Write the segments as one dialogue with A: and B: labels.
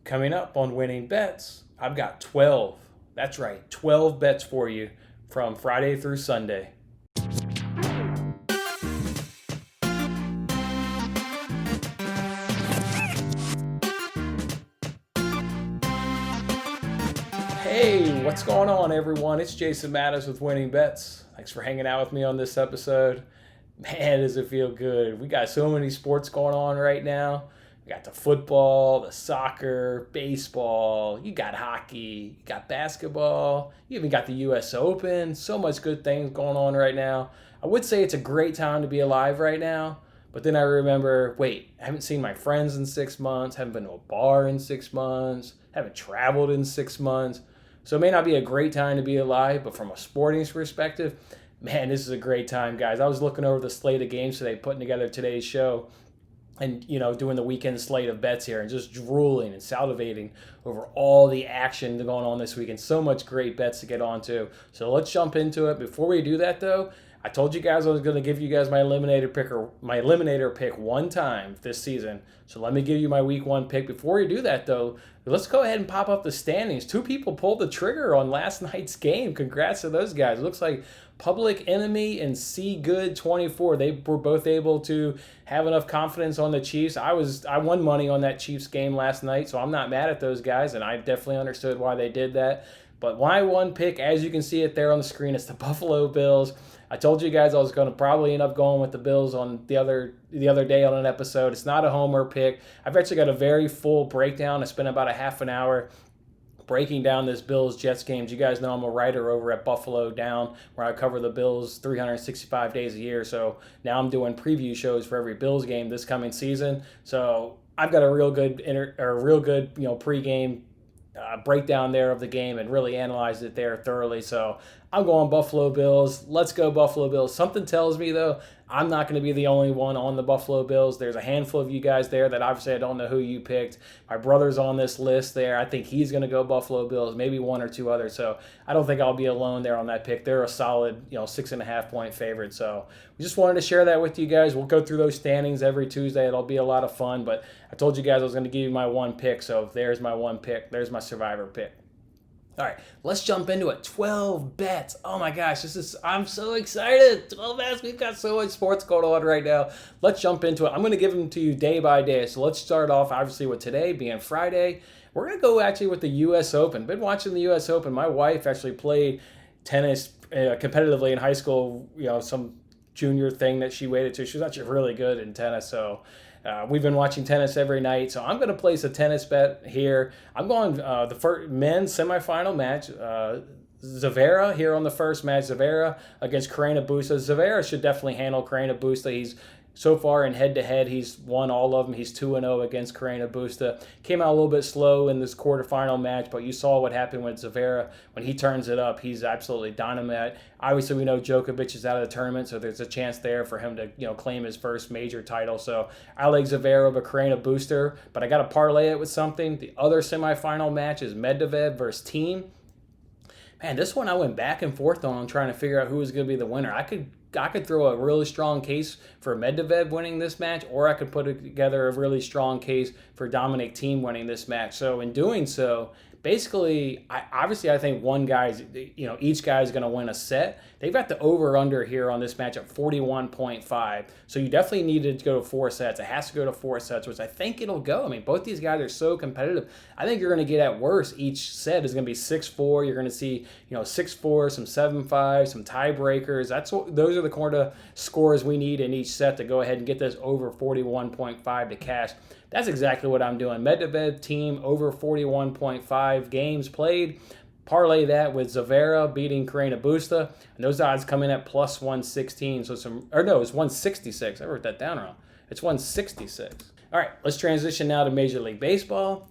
A: Coming up on Winning Bets, I've got 12. That's right, 12 bets for you from Friday through Sunday. Hey, what's going on, everyone? It's Jason Mattis with Winning Bets. Thanks for hanging out with me on this episode. Man, does it feel good. We got so many sports going on right now. We got the football, the soccer, baseball, you got hockey, you got basketball, you even got the US Open. So much good things going on right now. I would say it's a great time to be alive right now, but then I remember, wait, I haven't seen my friends in 6 months, haven't been to a bar in 6 months, haven't traveled in 6 months. So it may not be a great time to be alive, but from a sporting perspective, man, this is a great time, guys. I was looking over the slate of games today, putting together today's show, and doing the weekend slate of bets here and just drooling and salivating over all the action going on this weekend. So much great bets to get onto. So let's jump into it. Before we do that, though, I told you guys I was going to give you guys my eliminator pick one time this season. So let me give you my week one pick. Before we do that, though, let's go ahead and pop up the standings. 2 people pulled the trigger on last night's game. Congrats to those guys. It looks like Public Enemy and C Good 24. They were both able to have enough confidence on the Chiefs. I won money on that Chiefs game last night, so I'm not mad at those guys, and I definitely understood why they did that. But my one pick, as you can see it there on the screen, is the Buffalo Bills. I told you guys I was going to probably end up going with the Bills on the other day on an episode. It's not a homer pick. I've actually got a very full breakdown. I spent about a half an hour breaking down this Bills-Jets game. You guys know I'm a writer over at Buffalo Down, where I cover the Bills 365 days a year. So now I'm doing preview shows for every Bills game this coming season. So I've got a real good pregame breakdown there of the game and really analyzed it there thoroughly. So I'm going Buffalo Bills. Let's go Buffalo Bills. Something tells me, though, I'm not going to be the only one on the Buffalo Bills. There's a handful of you guys there that obviously I don't know who you picked. My brother's on this list there. I think he's going to go Buffalo Bills, maybe 1 or 2 others. So I don't think I'll be alone there on that pick. They're a solid, 6.5 point favorite. So we just wanted to share that with you guys. We'll go through those standings every Tuesday. It'll be a lot of fun. But I told you guys I was going to give you my one pick. So there's my one pick. There's my survivor pick. All right, let's jump into it. 12 bets. Oh my gosh, I'm so excited. 12 bets. We've got so much sports going on right now. Let's jump into it. I'm going to give them to you day by day. So let's start off, obviously, with today being Friday. We're going to go actually with the US Open. Been watching the US Open. My wife actually played tennis competitively in high school, some junior thing that she waded to. She was actually really good in tennis, so we've been watching tennis every night, so I'm going to place a tennis bet here. I'm going the first men's semifinal match. Zverev here on the first match. Zverev against Carreño Busta. Zverev should definitely handle Carreño Busta. He's so far in head-to-head, he's won all of them. He's 2-0 against Carreño Busta. Came out a little bit slow in this quarterfinal match, but you saw what happened with Zverev. When he turns it up, he's absolutely dynamite. Obviously, we know Djokovic is out of the tournament, so there's a chance there for him to claim his first major title. So I like Zverev over Carreño Busta, but I got to parlay it with something. The other semifinal match is Medvedev versus Thiem. Man, this one I went back and forth on trying to figure out who was going to be the winner. I could throw a really strong case for Medvedev winning this match, or I could put together a really strong case for Dominic Thiem winning this match. So in doing so, basically, I think one guy's, each guy's going to win a set. They've got the over-under here on this match at 41.5. So you definitely need to go to 4 sets. It has to go to 4 sets, which I think it'll go. I mean, both these guys are so competitive. I think you're going to get at worst. Each set is going to be 6-4. You're going to see, 6-4, some 7-5, some tiebreakers. Those are the kind of scores we need in each set to go ahead and get this over 41.5 to cash. That's exactly what I'm doing. Medvedev Thiem over 41.5 games played. Parlay that with Zverev beating Carreño Busta, and those odds come in at plus 116. So it's 166. I wrote that down wrong. It's 166. All right, let's transition now to Major League Baseball.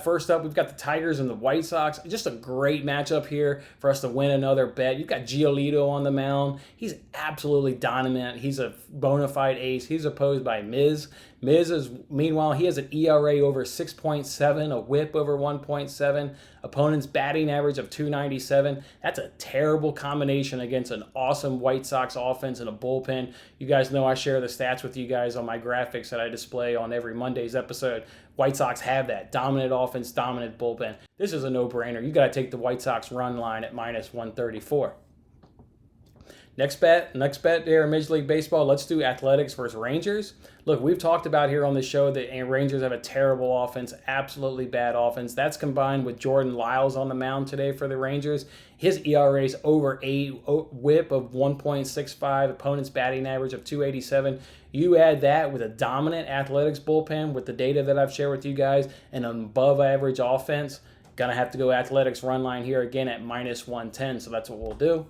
A: First up, we've got the Tigers and the White Sox. Just a great matchup here for us to win another bet. You've got Giolito on the mound. He's absolutely dominant. He's a bona fide ace. He's opposed by Miz. Meanwhile, he has an ERA over 6.7, a whip over 1.7, opponent's batting average of 297. That's a terrible combination against an awesome White Sox offense and a bullpen. You guys know I share the stats with you guys on my graphics that I display on every Monday's episode. White Sox have that dominant offense, dominant bullpen. This is a no-brainer. You got to take the White Sox run line at minus 134. Next bet there in Major League Baseball, let's do Athletics versus Rangers. Look, we've talked about here on the show that Rangers have a terrible offense, absolutely bad offense. That's combined with Jordan Lyles on the mound today for the Rangers. His ERA is over 8, whip of 1.65, opponent's batting average of 287. You add that with a dominant Athletics bullpen with the data that I've shared with you guys and an above-average offense, gonna have to go Athletics run line here again at minus 110, so that's what we'll do.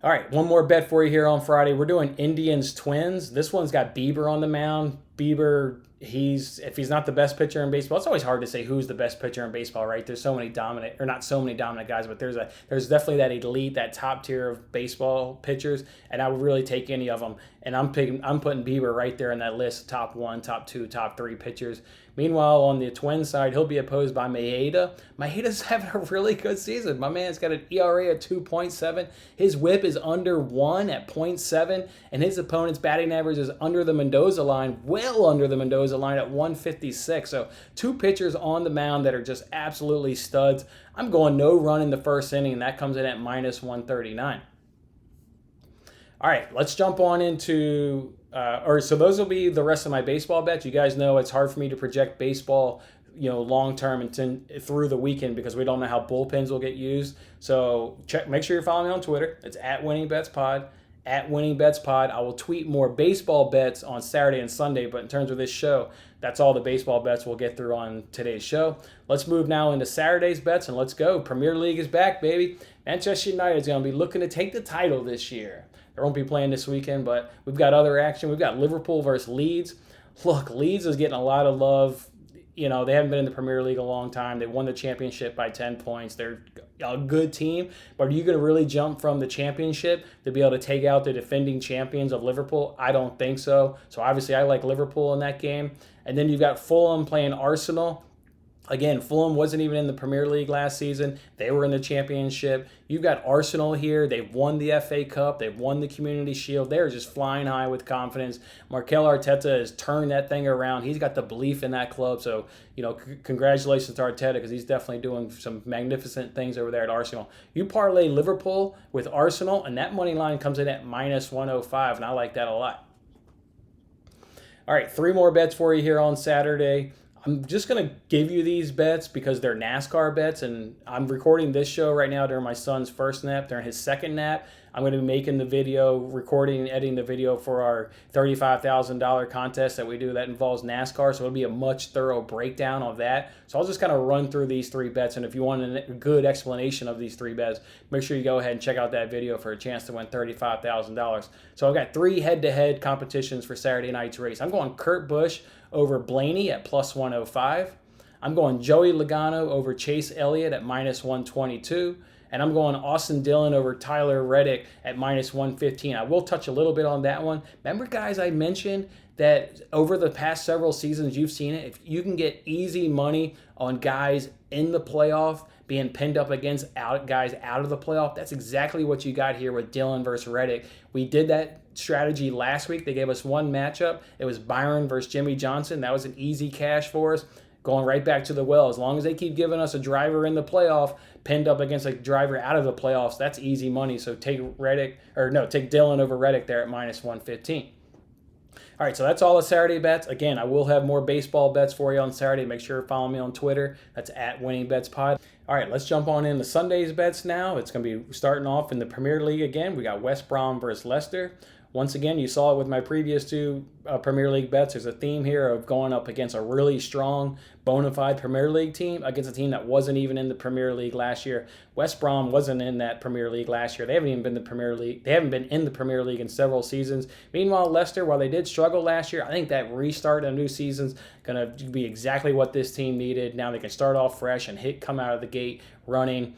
A: All right, one more bet for you here on Friday. We're doing Indians Twins. This one's got Bieber on the mound. Bieber, if he's not the best pitcher in baseball, it's always hard to say who's the best pitcher in baseball, right? There's so many dominant, or not so many dominant guys, but there's definitely that elite, that top tier of baseball pitchers, and I would really take any of them. And I'm putting Bieber right there in that list, top 1, top 2, top 3 pitchers. Meanwhile, on the Twins side, he'll be opposed by Maeda. Maeda's having a really good season. My man's got an ERA at 2.7. His whip is under 1 at 0.7, and his opponent's batting average is under the Mendoza line, well under the Mendoza line at 156. So 2 pitchers on the mound that are just absolutely studs. I'm going no run in the first inning, and that comes in at minus 139. All right, let's jump on into, so those will be the rest of my baseball bets. You guys know it's hard for me to project baseball, long term and through the weekend because we don't know how bullpens will get used. So make sure you're following me on Twitter. It's at WinningBetsPod, at WinningBetsPod. I will tweet more baseball bets on Saturday and Sunday, but in terms of this show, that's all the baseball bets we'll get through on today's show. Let's move now into Saturday's bets, and let's go. Premier League is back, baby. Manchester United is going to be looking to take the title this year. They won't be playing this weekend, but we've got other action. We've got Liverpool versus Leeds. Look, Leeds is getting a lot of love. They haven't been in the Premier League a long time. They won the championship by 10 points. They're a good team, but are you going to really jump from the championship to be able to take out the defending champions of Liverpool? I don't think so. So obviously I like Liverpool in that game. And then you've got Fulham playing Arsenal. Again, Fulham wasn't even in the Premier League last season. They were in the championship. You've got Arsenal here. They've won the FA Cup. They've won the Community Shield. They're just flying high with confidence. Mikel Arteta has turned that thing around. He's got the belief in that club. So, congratulations to Arteta because he's definitely doing some magnificent things over there at Arsenal. You parlay Liverpool with Arsenal, and that money line comes in at minus 105, and I like that a lot. All right, 3 more bets for you here on Saturday. I'm just going to give you these bets because they're NASCAR bets, and I'm recording this show right now during my son's first nap. During his second nap, I'm going to be making the video, recording and editing the video for our $35,000 contest that we do that involves NASCAR, so it'll be a much thorough breakdown of that. So I'll just kind of run through these 3 bets, and if you want a good explanation of these 3 bets, make sure you go ahead and check out that video for a chance to win $35,000. So I've got 3 head-to-head competitions for Saturday night's race. I'm going Kurt Busch over Blaney at plus 105. I'm going Joey Logano over Chase Elliott at minus 122. And I'm going Austin Dillon over Tyler Reddick at minus 115. I will touch a little bit on that one. Remember, guys, I mentioned that over the past several seasons, you've seen it. If you can get easy money on guys in the playoff being pinned up against guys out of the playoff, that's exactly what you got here with Dillon versus Reddick. We did that strategy last week. They gave us one matchup. It was Byron versus Jimmy Johnson. That was an easy cash for us. Going right back to the well. As long as they keep giving us a driver in the playoff pinned up against a driver out of the playoffs, that's easy money. So take Dillon over Reddick there at minus 115. All right, so that's all the Saturday bets. Again, I will have more baseball bets for you on Saturday. Make sure to follow me on Twitter. That's at WinningBetsPod. All right, let's jump on into Sunday's bets now. It's going to be starting off in the Premier League again. We got West Brom versus Leicester. Once again, you saw it with my previous 2 Premier League bets. There's a theme here of going up against a really strong, bona fide Premier League team against a team that wasn't even in the Premier League last year. West Brom wasn't in that Premier League last year. They haven't even been in the Premier League. They haven't been in the Premier League in several seasons. Meanwhile, Leicester, while they did struggle last year, I think that restart of a new season's going to be exactly what this team needed. Now they can start off fresh and come out of the gate running.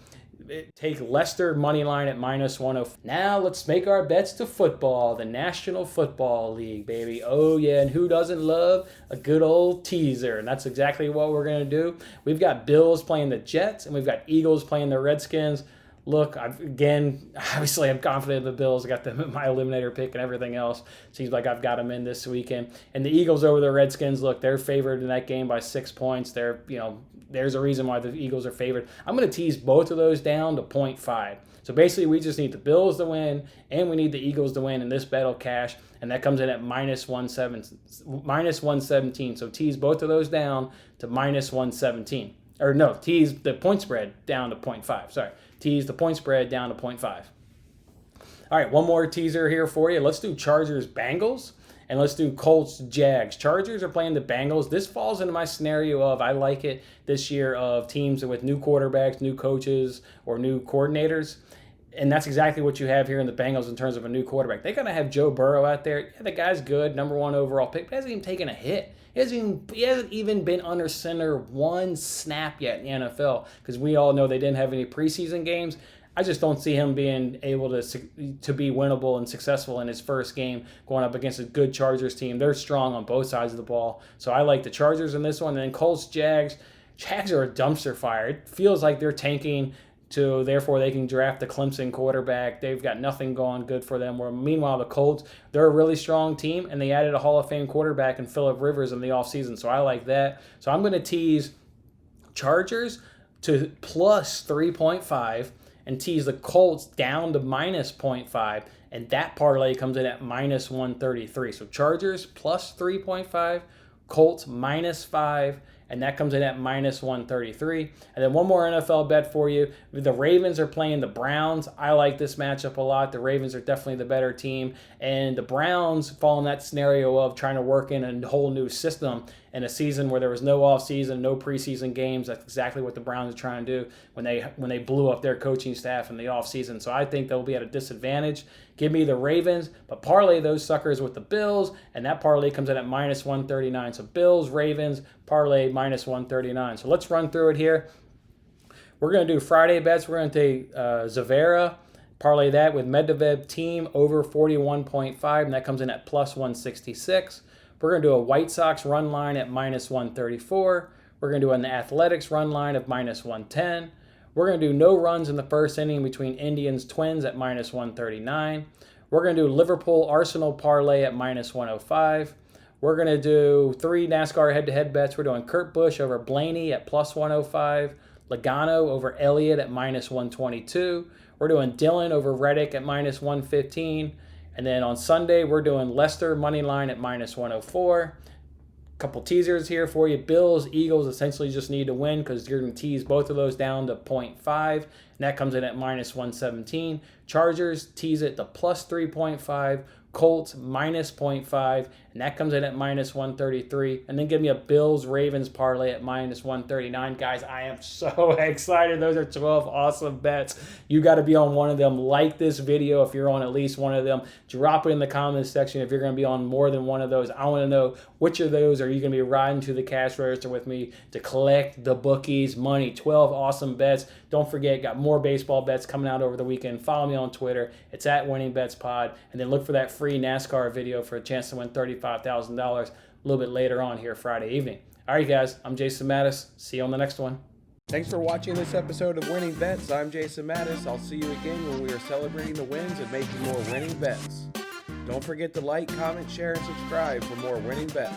A: Take Leicester money line at -105. Now let's make our bets to football, the National Football League, baby. Oh yeah, and who doesn't love a good old teaser? And that's exactly what we're going to do. We've got Bills playing the Jets, and we've got Eagles playing the Redskins. Look, obviously I'm confident in the Bills. I got them in my eliminator pick and everything else. Seems like I've got them in this weekend. And the Eagles over the Redskins, look, they're favored in that game by 6 points. There's a reason why the Eagles are favored. I'm going to tease both of those down to 0.5. So basically, we just need the Bills to win, and we need the Eagles to win, and this bet will cash, and that comes in at -117. So tease both of those down to -117. Or no, tease the point spread down to 0.5. Sorry, tease the point spread down to 0.5. All right, one more teaser here for you. Let's do Chargers-Bengals. And let's do Colts-Jags. Chargers are playing the Bengals. This falls into my scenario of I like it this year of teams with new quarterbacks, new coaches, or new coordinators. And that's exactly what you have here in the Bengals in terms of a new quarterback. They're going to have Joe Burrow out there. Yeah, the guy's good, #1 overall pick, but he hasn't even taken a hit. He hasn't even been under center one snap yet in the NFL because we all know they didn't have any preseason games. I just don't see him being able to be winnable and successful in his first game going up against a good Chargers team. They're strong on both sides of the ball. So I like the Chargers in this one. And then Colts-Jags. Jags are a dumpster fire. It feels like they're tanking therefore they can draft the Clemson quarterback. They've got nothing going good for them. Where meanwhile, the Colts, they're a really strong team, and they added a Hall of Fame quarterback in Phillip Rivers in the offseason. So I like that. So I'm going to tease Chargers to +3.5. and tease the Colts down to -0.5, and that parlay comes in at -133. So Chargers +3.5, Colts -5, and that comes in at -133. And then one more NFL bet for you. The Ravens are playing the Browns. I like this matchup a lot. The Ravens are definitely the better team, and the Browns fall in that scenario of trying to work in a whole new system in a season where there was no offseason, no preseason games. That's exactly what the Browns are trying to do when they blew up their coaching staff in the offseason. So I think they'll be at a disadvantage. Give me the Ravens, but parlay those suckers with the Bills, and that parlay comes in at -139. So Bills, Ravens, parlay -139. So let's run through it here. We're going to do Friday bets. We're going to take Zavera, parlay that with Medvedev team over 41.5, and that comes in at +166. We're going to do a White Sox run line at -134. We're going to do an Athletics run line of -110. We're going to do no runs in the first inning between Indians Twins at -139. We're going to do Liverpool Arsenal parlay at -105. We're going to do 3 NASCAR head-to-head bets. We're doing Kurt Busch over Blaney at +105. Logano over Elliott at -122. We're doing Dillon over Reddick at -115. And then on Sunday, we're doing Leicester money line at -104. Couple teasers here for you. Bills, Eagles essentially just need to win because you're going to tease both of those down to 0.5. And that comes in at -117. Chargers, tease it to +3.5. Colts, -0.5. And that comes in at -133. And then give me a Bills, Ravens parlay at -139. Guys, I am so excited. Those are 12 awesome bets. You got to be on one of them. Like this video if you're on at least one of them. Drop it in the comments section if you're going to be on more than one of those. I want to know which of those are you going to be riding to the cash register with me to collect the bookies' money. 12 awesome bets. Don't forget, got more baseball bets coming out over the weekend. Follow me on Twitter. It's at WinningBetsPod. And then look for that free NASCAR video for a chance to win $35,000 a little bit later on here Friday evening. All right, guys, I'm Jason Mattis. See you on the next one.
B: Thanks for watching this episode of Winning Bets. I'm Jason Mattis. I'll see you again when we are celebrating the wins and making more winning bets. Don't forget to like, comment, share, and subscribe for more winning bets.